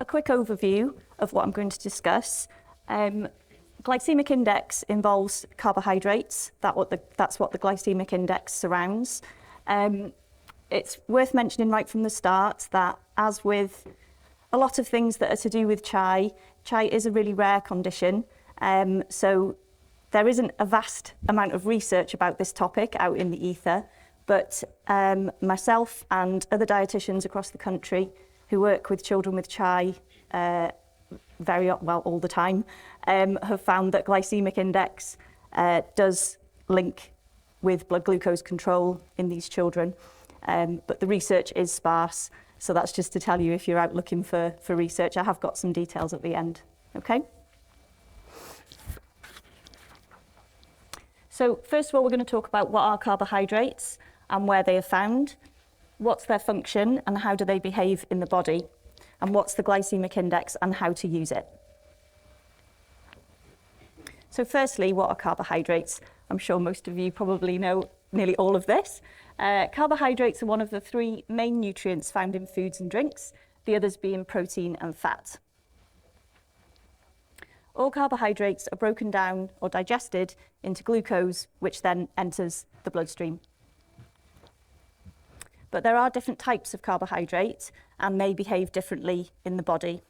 quick overview of what I'm going to discuss. Glycemic index involves carbohydrates. That's what the glycemic index surrounds. It's worth mentioning right from the start that, as with a lot of things that are to do with chai is a really rare condition. So there isn't a vast amount of research about this topic out in the ether, but myself and other dietitians across the country who work with children with chai very well all the time have found that glycemic index does link with blood glucose control in these children. But the research is sparse, so that's just to tell you if you're out looking for research. I have got some details at the end, okay? So first of all, we're going to talk about what are carbohydrates and where they are found, what's their function and how do they behave in the body, and what's the glycemic index and how to use it. So firstly, what are carbohydrates? I'm sure most of you probably know nearly all of this. Carbohydrates are one of the three main nutrients found in foods and drinks, the others being protein and fat. All carbohydrates are broken down or digested into glucose, which then enters the bloodstream. But there are different types of carbohydrate and they behave differently in the body.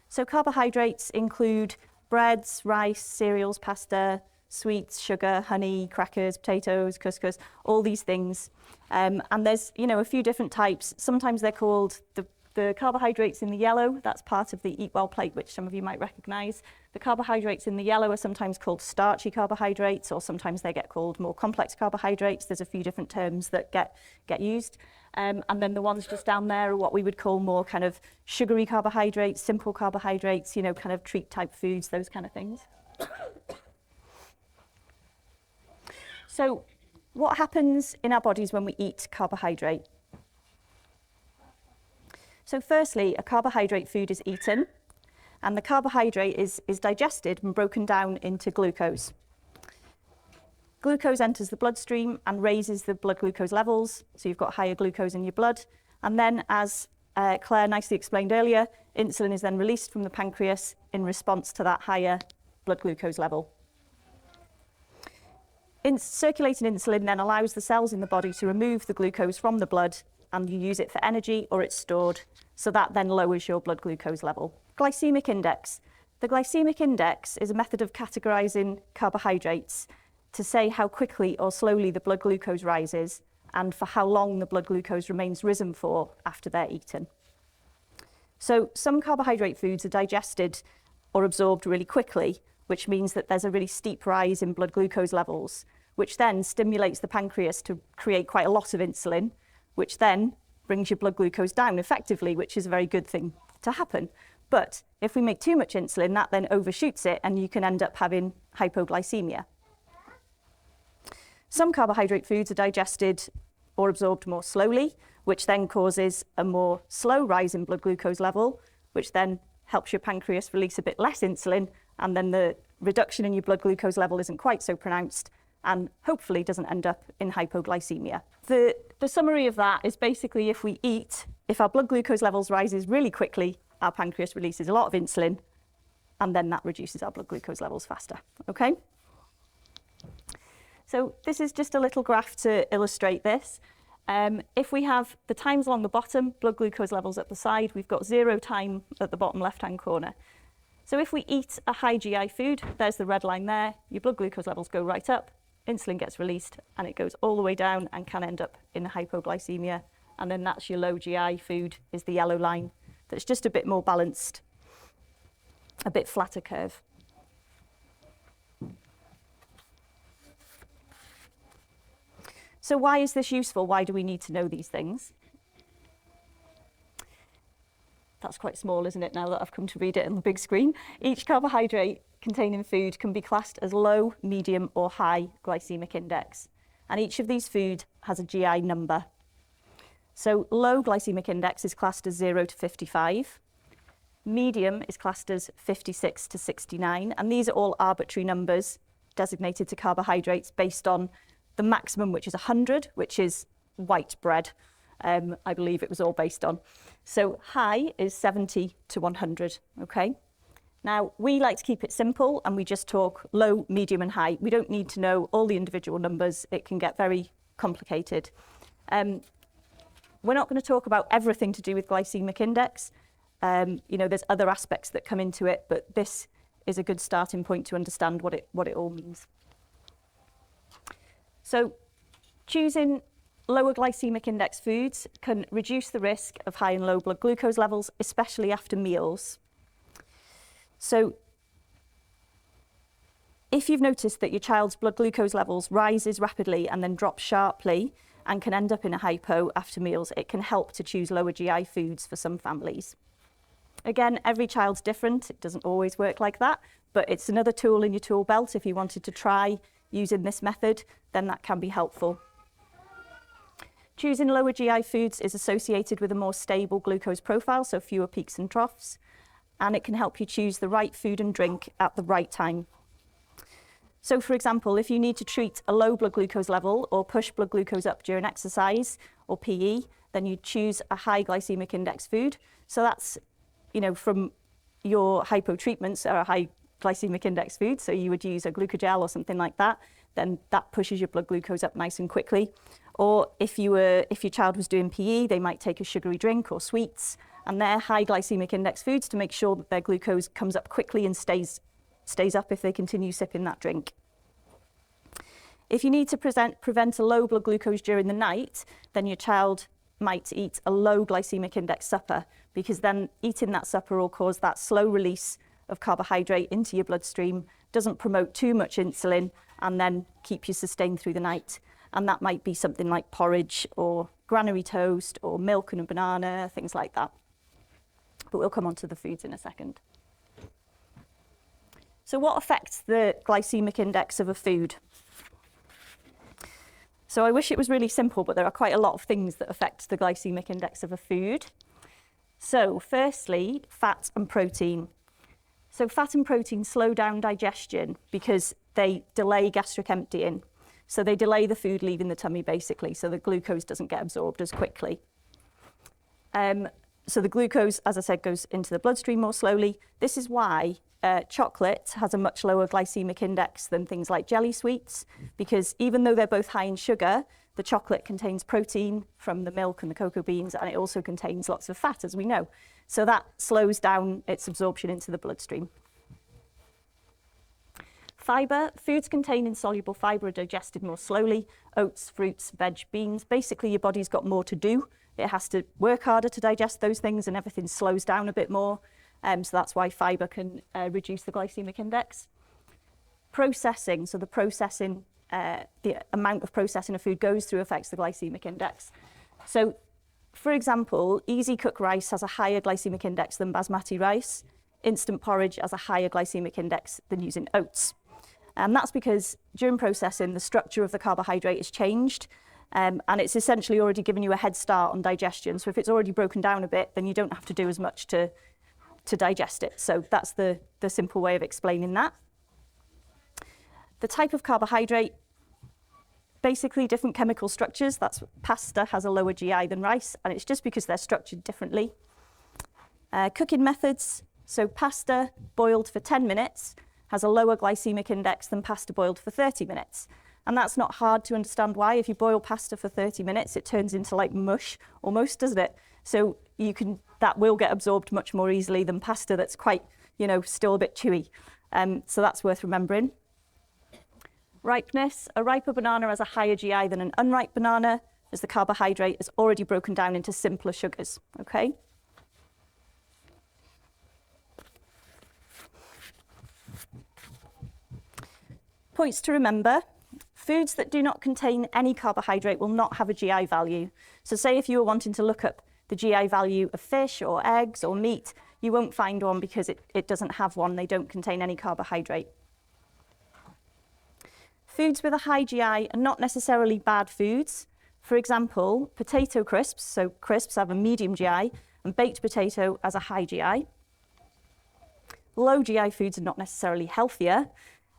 So carbohydrates include breads, rice, cereals, pasta, sweets, sugar, honey, crackers, potatoes, couscous, all these things. And there's, a few different types. Sometimes they're called the carbohydrates in the yellow. That's part of the Eat Well plate, which some of you might recognize. The carbohydrates in the yellow are sometimes called starchy carbohydrates, or sometimes they get called more complex carbohydrates. There's a few different terms that get used. And then the ones just down there are what we would call more kind of sugary carbohydrates, simple carbohydrates, kind of treat type foods, those kind of things. So what happens in our bodies when we eat carbohydrate? So firstly, a carbohydrate food is eaten, and the carbohydrate is digested and broken down into glucose. Glucose enters the bloodstream and raises the blood glucose levels, so you've got higher glucose in your blood. And then, as Claire nicely explained earlier, insulin is then released from the pancreas in response to that higher blood glucose level. Circulating insulin then allows the cells in the body to remove the glucose from the blood, and you use it for energy or it's stored, so that then lowers your blood glucose level. Glycemic index. The glycemic index is a method of categorizing carbohydrates to say how quickly or slowly the blood glucose rises and for how long the blood glucose remains risen for after they're eaten. So some carbohydrate foods are digested or absorbed really quickly, which means that there's a really steep rise in blood glucose levels, which then stimulates the pancreas to create quite a lot of insulin, which then brings your blood glucose down effectively, which is a very good thing to happen. But if we make too much insulin, that then overshoots it and you can end up having hypoglycemia. Some carbohydrate foods are digested or absorbed more slowly, which then causes a more slow rise in blood glucose level, which then helps your pancreas release a bit less insulin, and then the reduction in your blood glucose level isn't quite so pronounced and hopefully doesn't end up in hypoglycemia. The summary of that is basically if we eat, if our blood glucose levels rises really quickly, our pancreas releases a lot of insulin, and then that reduces our blood glucose levels faster, okay? So this is just a little graph to illustrate this. If we have the times along the bottom, blood glucose levels at the side, we've got 0 time at the bottom left-hand corner. So if we eat a high GI food, there's the red line there, your blood glucose levels go right up, insulin gets released, and it goes all the way down and can end up in hypoglycemia. And then that's your low GI food, is the yellow line. That's just a bit more balanced, a bit flatter curve. So why is this useful? Why do we need to know these things? That's quite small, isn't it, now that I've come to read it on the big screen? Each carbohydrate containing food can be classed as low, medium, or high glycemic index. And each of these foods has a GI number. So low glycemic index is classed as 0 to 55. Medium is classed as 56 to 69. And these are all arbitrary numbers designated to carbohydrates based on the maximum, which is 100, which is white bread. I believe it was all based on. So high is 70 to 100, okay? Now, we like to keep it simple and we just talk low, medium and high. We don't need to know all the individual numbers. It can get very complicated. We're not going to talk about everything to do with glycemic index. There's other aspects that come into it, but this is a good starting point to understand what it all means. So choosing lower glycemic index foods can reduce the risk of high and low blood glucose levels, especially after meals. So if you've noticed that your child's blood glucose levels rises rapidly and then drops sharply and can end up in a hypo after meals, it can help to choose lower GI foods for some families. Again, every child's different. It doesn't always work like that, but it's another tool in your tool belt. If you wanted to try using this method, then that can be helpful. Choosing lower GI foods is associated with a more stable glucose profile, so fewer peaks and troughs, and it can help you choose the right food and drink at the right time. So for example, if you need to treat a low blood glucose level or push blood glucose up during exercise or PE, then you choose a high glycemic index food. So that's, from your hypo treatments are a high glycemic index food. So you would use a glucogel or something like that. Then that pushes your blood glucose up nice and quickly. Or if your child was doing PE, they might take a sugary drink or sweets, and they're high glycemic index foods to make sure that their glucose comes up quickly and stays up if they continue sipping that drink. If you need to prevent a low blood glucose during the night, then your child might eat a low glycemic index supper, because then eating that supper will cause that slow release of carbohydrate into your bloodstream, doesn't promote too much insulin, and then keep you sustained through the night. And that might be something like porridge or granary toast or milk and a banana, things like that. But we'll come on to the foods in a second. So what affects the glycemic index of a food? So I wish it was really simple, but there are quite a lot of things that affect the glycemic index of a food. So firstly, fat and protein. So fat and protein slow down digestion because they delay gastric emptying. So they delay the food leaving the tummy, basically, so the glucose doesn't get absorbed as quickly. So the glucose, as I said, goes into the bloodstream more slowly. This is why chocolate has a much lower glycemic index than things like jelly sweets, because even though they're both high in sugar, the chocolate contains protein from the milk and the cocoa beans, and it also contains lots of fat, as we know. So that slows down its absorption into the bloodstream. Fibre, foods containing soluble fibre are digested more slowly. Oats, fruits, veg, beans. Basically, your body's got more to do. It has to work harder to digest those things, and everything slows down a bit more. So that's why fibre can reduce the glycemic index. Processing, so the amount of processing a food goes through affects the glycemic index. So, for example, easy cook rice has a higher glycemic index than basmati rice. Instant porridge has a higher glycemic index than using oats. And that's because during processing, the structure of the carbohydrate is changed, and it's essentially already given you a head start on digestion. So if it's already broken down a bit, then you don't have to do as much to digest it. So that's the simple way of explaining that. The type of carbohydrate, basically different chemical structures. That's pasta has a lower GI than rice, and it's just because they're structured differently. Cooking methods, so pasta boiled for 10 minutes has a lower glycemic index than pasta boiled for 30 minutes. And that's not hard to understand why. If you boil pasta for 30 minutes, it turns into like mush almost, doesn't it? So that will get absorbed much more easily than pasta that's quite, still a bit chewy. So that's worth remembering. Ripeness, a riper banana has a higher GI than an unripe banana, as the carbohydrate is already broken down into simpler sugars, okay? Points to remember. Foods that do not contain any carbohydrate will not have a GI value. So say if you were wanting to look up the GI value of fish or eggs or meat, you won't find one because it doesn't have one. They don't contain any carbohydrate. Foods with a high GI are not necessarily bad foods. For example, potato crisps, so crisps have a medium GI, and baked potato has a high GI. Low GI foods are not necessarily healthier.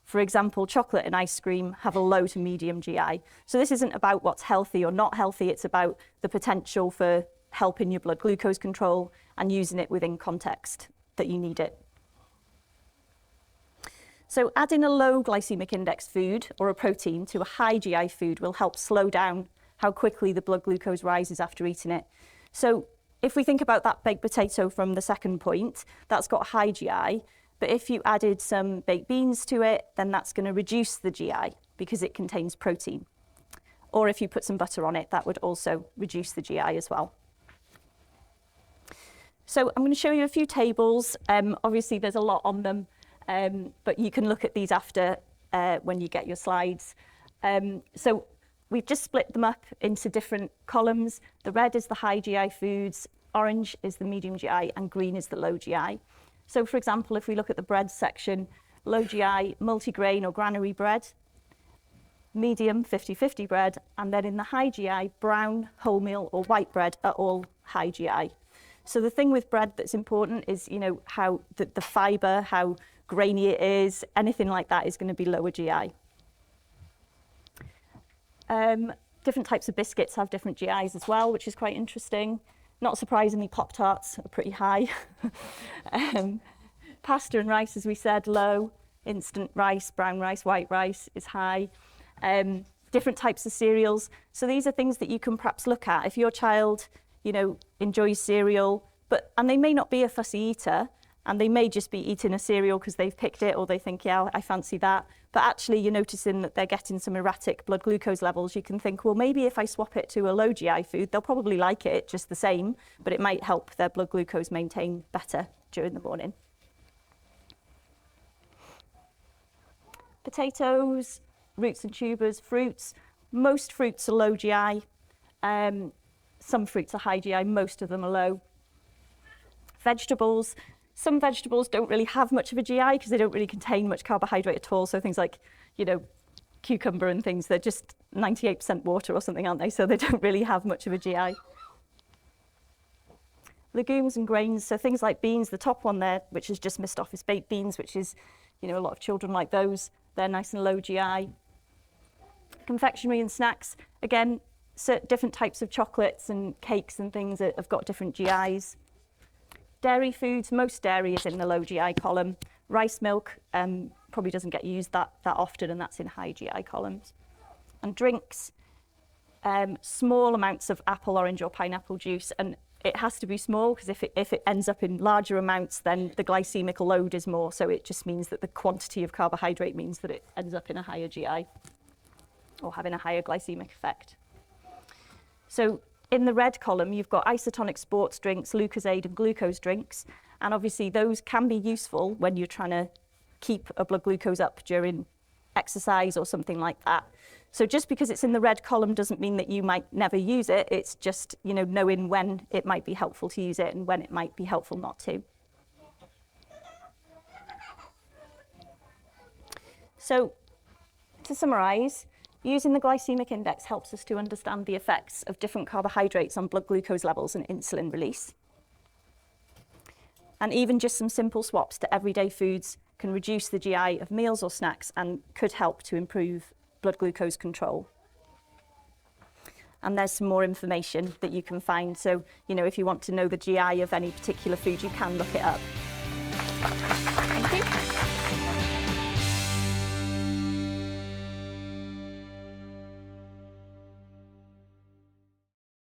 For example, chocolate and ice cream have a low to medium GI. So this isn't about what's healthy or not healthy, it's about the potential for help in your blood glucose control and using it within context that you need it. So adding a low glycemic index food or a protein to a high GI food will help slow down how quickly the blood glucose rises after eating it. So if we think about that baked potato from the second point, that's got high GI, but if you added some baked beans to it, then that's going to reduce the GI because it contains protein. Or if you put some butter on it, that would also reduce the GI as well. So I'm going to show you a few tables. Obviously, there's a lot on them, but you can look at these after when you get your slides. So we've just split them up into different columns. The red is the high GI foods, orange is the medium GI, and green is the low GI. So for example, if we look at the bread section, low GI, multigrain or granary bread, medium 50-50 bread, and then in the high GI, brown, wholemeal or white bread are all high GI. So the thing with bread that's important is, you know, how the fibre, how grainy it is, anything like that is going to be lower GI. Different types of biscuits have different GIs as well, which is quite interesting. Not surprisingly, Pop-Tarts are pretty high. Pasta and rice, as we said, low. Instant rice, brown rice, white rice is high. Different types of cereals. So these are things that you can perhaps look at. If your child, you know, enjoys cereal, and they may not be a fussy eater, and they may just be eating a cereal because they've picked it or they think, yeah, I fancy that. But actually you're noticing that they're getting some erratic blood glucose levels. You can think, well, maybe if I swap it to a low GI food, they'll probably like it just the same, but it might help their blood glucose maintain better during the morning. Potatoes, roots and tubers, fruits. Most fruits are low GI. Some fruits are high GI, most of them are low. Vegetables. Some vegetables don't really have much of a GI because they don't really contain much carbohydrate at all. So things like, you know, cucumber and things, they're just 98% water or something, aren't they? So they don't really have much of a GI. Legumes and grains, so things like beans, the top one there, which is just missed off, is baked beans, which is, you know, a lot of children like those. They're nice and low GI. Confectionery and snacks, again, different types of chocolates and cakes and things have got different GIs. Dairy foods, most dairy is in the low GI column. Rice milk probably doesn't get used that often, and that's in high GI columns. And drinks, small amounts of apple, orange or pineapple juice, and it has to be small because if it ends up in larger amounts, then the glycemic load is more, so it just means that the quantity of carbohydrate means that it ends up in a higher GI or having a higher glycemic effect. So in the red column, you've got isotonic sports drinks, Lucozade and glucose drinks. And obviously those can be useful when you're trying to keep a blood glucose up during exercise or something like that. So just because it's in the red column doesn't mean that you might never use it. It's just, you know, knowing when it might be helpful to use it and when it might be helpful not to. So to summarize, using the glycemic index helps us to understand the effects of different carbohydrates on blood glucose levels and insulin release. And even just some simple swaps to everyday foods can reduce the GI of meals or snacks and could help to improve blood glucose control. And there's some more information that you can find. So, you know, if you want to know the GI of any particular food, you can look it up.